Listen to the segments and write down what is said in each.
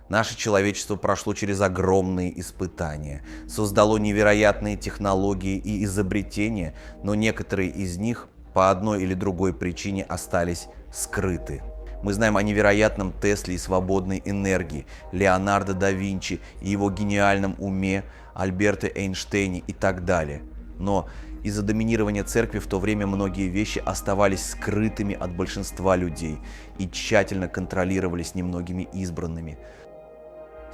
Наше человечество прошло через огромные испытания, создало невероятные технологии и изобретения, но некоторые из них по одной или другой причине остались скрыты. Мы знаем о невероятном Тесле и свободной энергии, Леонардо да Винчи и его гениальном уме, Альберте Эйнштейне и так далее. Но из-за доминирования церкви в то время многие вещи оставались скрытыми от большинства людей и тщательно контролировались немногими избранными.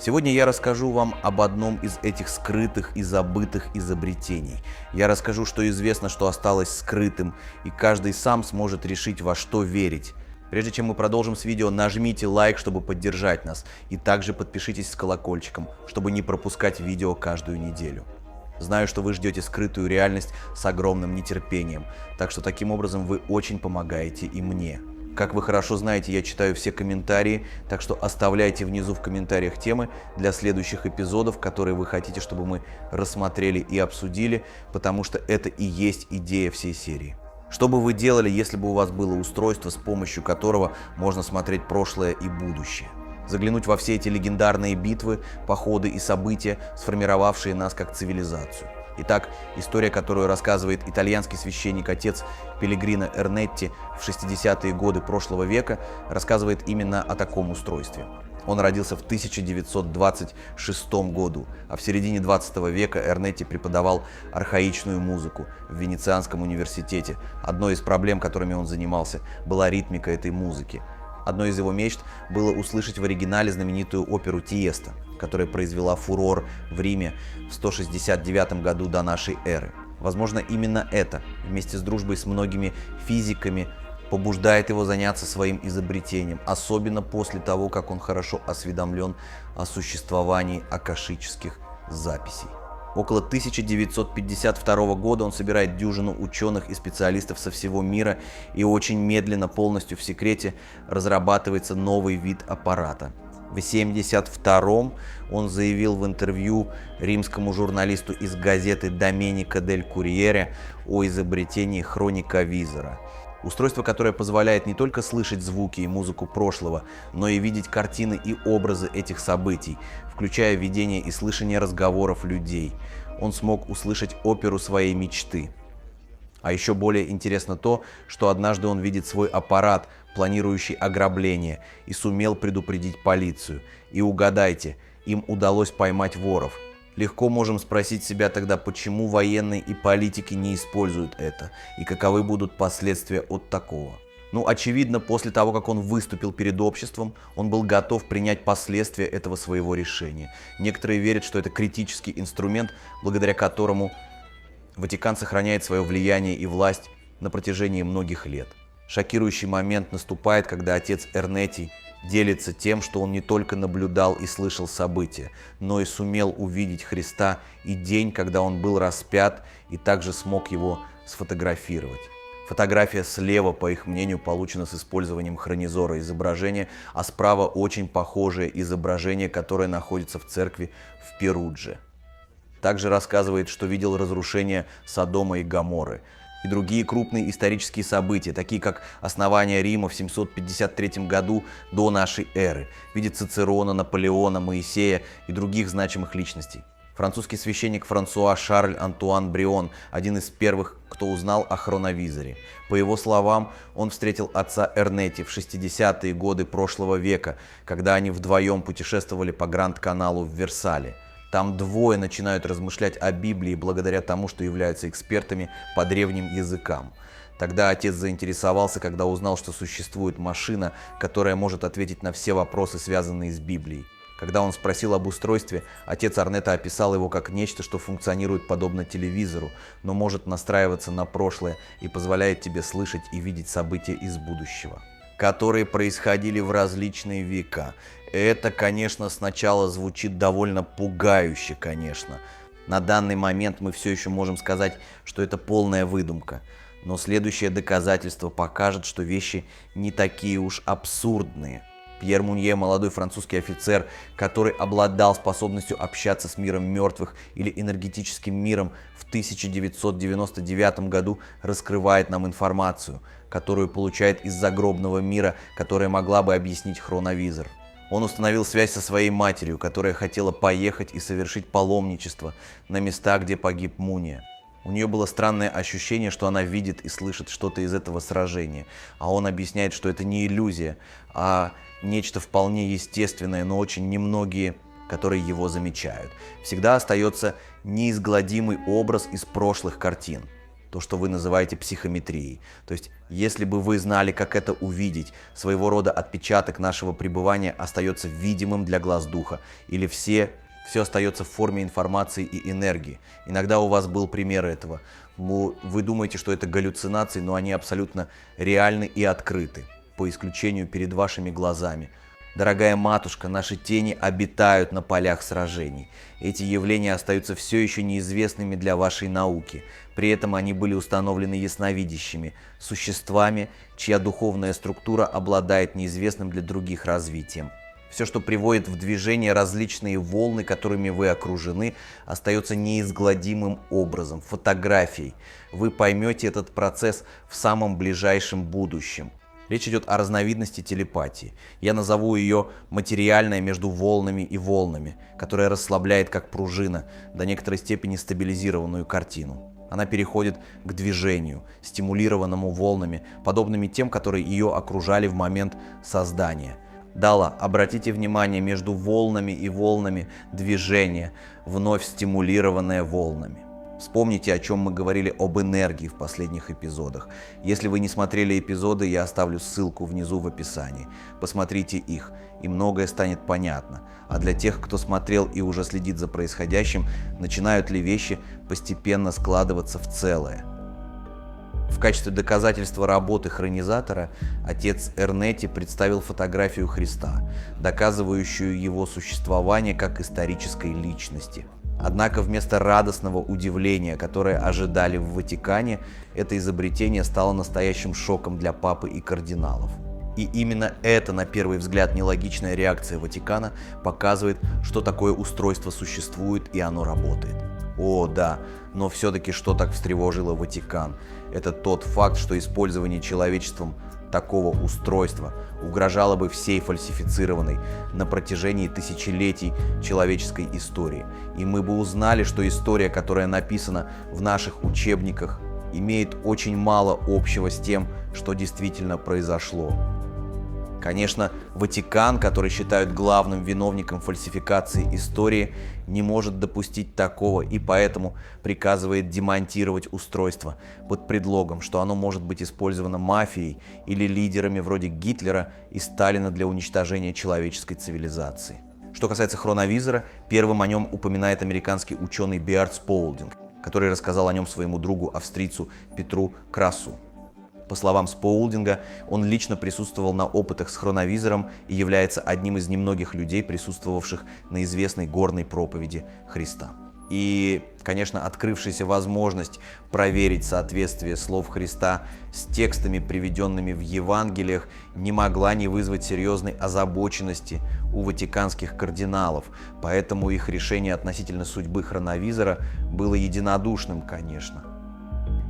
Сегодня я расскажу вам об одном из этих скрытых и забытых изобретений. Я расскажу, что известно, что осталось скрытым, и каждый сам сможет решить, во что верить. Прежде чем мы продолжим с видео, нажмите лайк, чтобы поддержать нас, и также подпишитесь с колокольчиком, чтобы не пропускать видео каждую неделю. Знаю, что вы ждете скрытую реальность с огромным нетерпением, так что таким образом вы очень помогаете и мне. Как вы хорошо знаете, я читаю все комментарии, так что оставляйте внизу в комментариях темы для следующих эпизодов, которые вы хотите, чтобы мы рассмотрели и обсудили, потому что это и есть идея всей серии. Что бы вы делали, если бы у вас было устройство, с помощью которого можно смотреть прошлое и будущее? Заглянуть во все эти легендарные битвы, походы и события, сформировавшие нас как цивилизацию. Итак, история, которую рассказывает итальянский священник-отец Пеллегрино Эрнетти в 60-е годы прошлого века, рассказывает именно о таком устройстве. Он родился в 1926 году, а в середине 20 века Эрнетти преподавал архаичную музыку в Венецианском университете. Одной из проблем, которыми он занимался, была ритмика этой музыки. Одной из его мечт было услышать в оригинале знаменитую оперу «Тиеста», которая произвела фурор в Риме в 169 году до нашей эры. Возможно, именно это, вместе с дружбой с многими физиками, побуждает его заняться своим изобретением, особенно после того, как он хорошо осведомлен о существовании акашических записей. Около 1952 года он собирает дюжину ученых и специалистов со всего мира, и очень медленно, полностью в секрете, разрабатывается новый вид аппарата. В 1972 он заявил в интервью римскому журналисту из газеты «Доменико дель Курьере» о изобретении хрониковизора. Устройство, которое позволяет не только слышать звуки и музыку прошлого, но и видеть картины и образы этих событий, включая видение и слышание разговоров людей. Он смог услышать оперу своей мечты. А еще более интересно то, что однажды он видит свой аппарат, планирующий ограбление, и сумел предупредить полицию. И угадайте, им удалось поймать воров. Легко можем спросить себя тогда, почему военные и политики не используют это, и каковы будут последствия от такого. Ну, очевидно, после того, как он выступил перед обществом, он был готов принять последствия этого своего решения. Некоторые верят, что это критический инструмент, благодаря которому Ватикан сохраняет свое влияние и власть на протяжении многих лет. Шокирующий момент наступает, когда отец Эрнетти делится тем, что он не только наблюдал и слышал события, но и сумел увидеть Христа и день, когда он был распят, и также смог его сфотографировать. Фотография слева, по их мнению, получена с использованием хронизора изображения, а справа очень похожее изображение, которое находится в церкви в Перудже. Также рассказывает, что видел разрушение Содома и Гоморры и другие крупные исторические события, такие как основание Рима в 753 году до нашей эры, видит Цицерона, Наполеона, Моисея и других значимых личностей. Французский священник Франсуа Шарль Антуан Брион – один из первых, кто узнал о хроновизоре. По его словам, он встретил отца Эрнетти в 60-е годы прошлого века, когда они вдвоем путешествовали по Гранд-каналу в Версале. Там двое начинают размышлять о Библии благодаря тому, что являются экспертами по древним языкам. Тогда отец заинтересовался, когда узнал, что существует машина, которая может ответить на все вопросы, связанные с Библией. Когда он спросил об устройстве, отец Эрнетти описал его как нечто, что функционирует подобно телевизору, но может настраиваться на прошлое и позволяет тебе слышать и видеть события из будущего, которые происходили в различные века. Это, конечно, сначала звучит довольно пугающе, конечно. На данный момент мы все еще можем сказать, что это полная выдумка. Но следующее доказательство покажет, что вещи не такие уж абсурдные. Пьер Мунье, молодой французский офицер, который обладал способностью общаться с миром мертвых или энергетическим миром, в 1999 году раскрывает нам информацию, которую получает из загробного мира, которая могла бы объяснить хроновизор. Он установил связь со своей матерью, которая хотела поехать и совершить паломничество на места, где погиб Муния. У нее было странное ощущение, что она видит и слышит что-то из этого сражения, а он объясняет, что это не иллюзия, а нечто вполне естественное, но очень немногие, которые его замечают. Всегда остается неизгладимый образ из прошлых картин. То, что вы называете психометрией. То есть, если бы вы знали, как это увидеть, своего рода отпечаток нашего пребывания остается видимым для глаз духа, или все остается в форме информации и энергии. Иногда у вас был пример этого. Вы думаете, что это галлюцинации, но они абсолютно реальны и открыты, по исключению перед вашими глазами. Дорогая матушка, наши тени обитают на полях сражений. Эти явления остаются все еще неизвестными для вашей науки. При этом они были установлены ясновидящими, существами, чья духовная структура обладает неизвестным для других развитием. Все, что приводит в движение различные волны, которыми вы окружены, остается неизгладимым образом, фотографией. Вы поймете этот процесс в самом ближайшем будущем. Речь идет о разновидности телепатии. Я назову ее материальной между волнами и волнами, которая расслабляет как пружина, до некоторой степени стабилизированную картину. Она переходит к движению, стимулированному волнами, подобными тем, которые ее окружали в момент создания. Дала, обратите внимание, между волнами и волнами движение, вновь стимулированное волнами. Вспомните, о чем мы говорили об энергии в последних эпизодах. Если вы не смотрели эпизоды, я оставлю ссылку внизу в описании. Посмотрите их, и многое станет понятно. А для тех, кто смотрел и уже следит за происходящим, начинают ли вещи постепенно складываться в целое. В качестве доказательства работы хронизатора отец Эрнетти представил фотографию Христа, доказывающую его существование как исторической личности. Однако вместо радостного удивления, которое ожидали в Ватикане, это изобретение стало настоящим шоком для папы и кардиналов. И именно эта, на первый взгляд, нелогичная реакция Ватикана показывает, что такое устройство существует и оно работает. О, да, но все-таки что так встревожило Ватикан? Это тот факт, что использование человечеством такого устройства угрожало бы всей фальсифицированной на протяжении тысячелетий человеческой истории. И мы бы узнали, что история, которая написана в наших учебниках, имеет очень мало общего с тем, что действительно произошло. Конечно, Ватикан, который считают главным виновником фальсификации истории, не может допустить такого и поэтому приказывает демонтировать устройство под предлогом, что оно может быть использовано мафией или лидерами вроде Гитлера и Сталина для уничтожения человеческой цивилизации. Что касается хроновизора, первым о нем упоминает американский ученый Биард Споулдинг, который рассказал о нем своему другу австрийцу Петру Красу. По словам Споулдинга, он лично присутствовал на опытах с хроновизором и является одним из немногих людей, присутствовавших на известной горной проповеди Христа. И, конечно, открывшаяся возможность проверить соответствие слов Христа с текстами, приведенными в Евангелиях, не могла не вызвать серьезной озабоченности у ватиканских кардиналов, поэтому их решение относительно судьбы хроновизора было единодушным, конечно.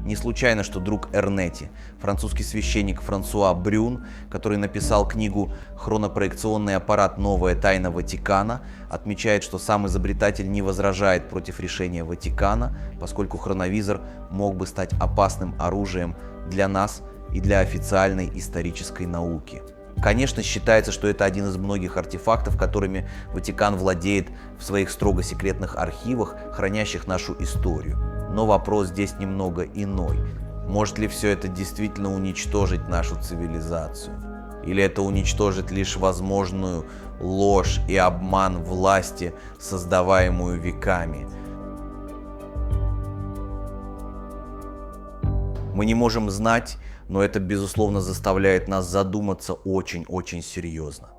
Не случайно, что друг Эрнетти, французский священник Франсуа Брюн, который написал книгу «Хронопроекционный аппарат. Новая тайна Ватикана», отмечает, что сам изобретатель не возражает против решения Ватикана, поскольку хроновизор мог бы стать опасным оружием для нас и для официальной исторической науки. Конечно, считается, что это один из многих артефактов, которыми Ватикан владеет в своих строго секретных архивах, хранящих нашу историю. Но вопрос здесь немного иной. Может ли все это действительно уничтожить нашу цивилизацию? Или это уничтожит лишь возможную ложь и обман власти, создаваемую веками? Мы не можем знать, но это, безусловно, заставляет нас задуматься очень-очень серьезно.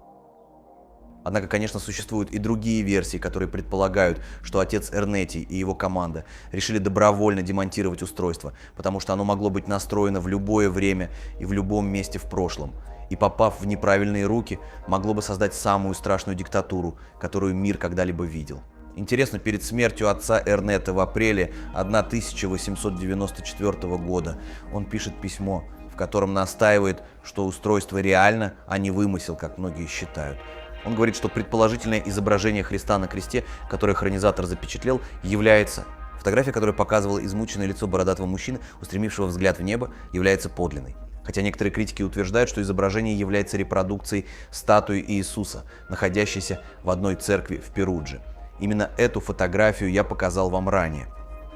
Однако, конечно, существуют и другие версии, которые предполагают, что отец Эрнетти и его команда решили добровольно демонтировать устройство, потому что оно могло быть настроено в любое время и в любом месте в прошлом, и, попав в неправильные руки, могло бы создать самую страшную диктатуру, которую мир когда-либо видел. Интересно, перед смертью отца Эрнетти в апреле 1894 года он пишет письмо, в котором настаивает, что устройство реально, а не вымысел, как многие считают. Он говорит, что предположительное изображение Христа на кресте, которое хронизатор запечатлел, является... Фотография, которая показывала измученное лицо бородатого мужчины, устремившего взгляд в небо, является подлинной. Хотя некоторые критики утверждают, что изображение является репродукцией статуи Иисуса, находящейся в одной церкви в Перудже. Именно эту фотографию я показал вам ранее.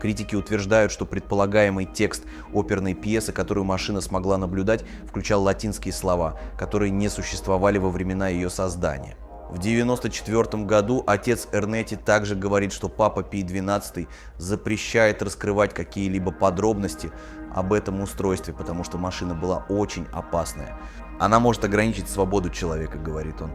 Критики утверждают, что предполагаемый текст оперной пьесы, которую машина смогла наблюдать, включал латинские слова, которые не существовали во времена ее создания. В 1994 году отец Эрнетти также говорит, что Папа Пий XII запрещает раскрывать какие-либо подробности об этом устройстве, потому что машина была очень опасная. Она может ограничить свободу человека, говорит он.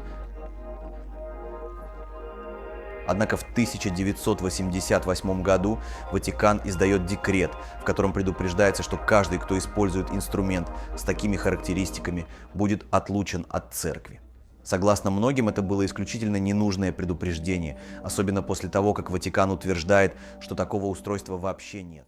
Однако в 1988 году Ватикан издает декрет, в котором предупреждается, что каждый, кто использует инструмент с такими характеристиками, будет отлучен от церкви. Согласно многим, это было исключительно ненужное предупреждение, особенно после того, как Ватикан утверждает, что такого устройства вообще нет.